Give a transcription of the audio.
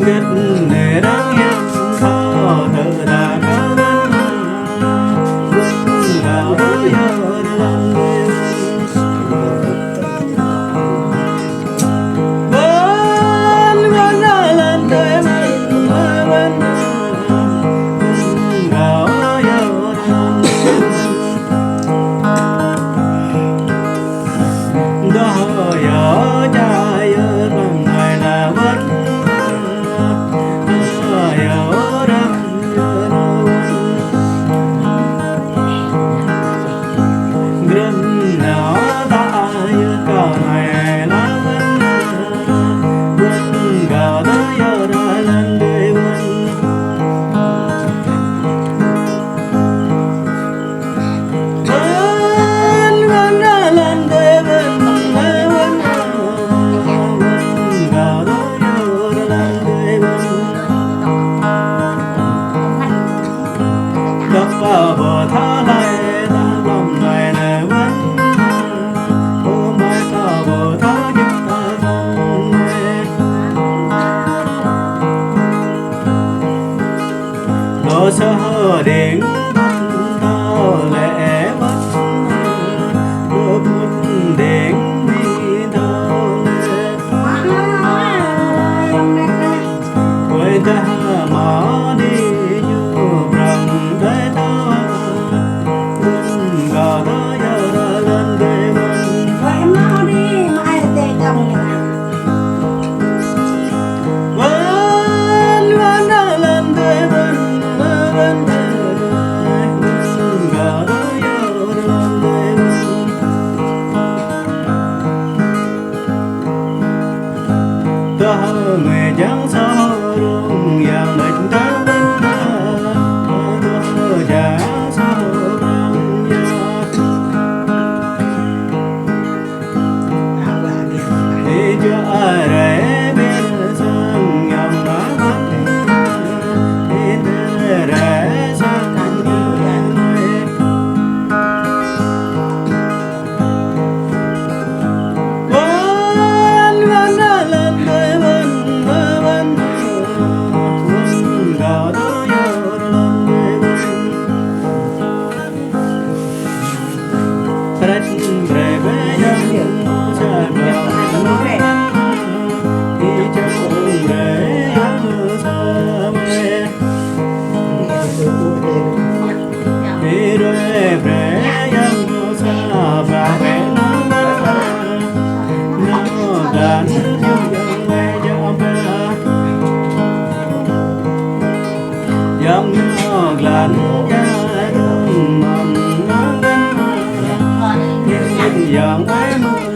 biết để đáng yên khó tự ta có đến quân gạo đó giờ lần bên bên ra lên tới bên bên quân gạo giờ lần đó giờ trái bằng ngày nào vẫn bờ thả lại ta lòng ngày này vẫn ôm mai ta bờ thả giúp ta không nghe lo sợ đến ta lẽ mất bước mất đến đi đâu quay ta mà đi như rằng đấy ta người chẳng sao rung yang định ta đến tôi chẳng sao rung đi cho ai để biết sang nhầm đã mất đi để sang thành như em dòng ngọt lạnh cha đơm mầm nắng đến dòng ấy mưa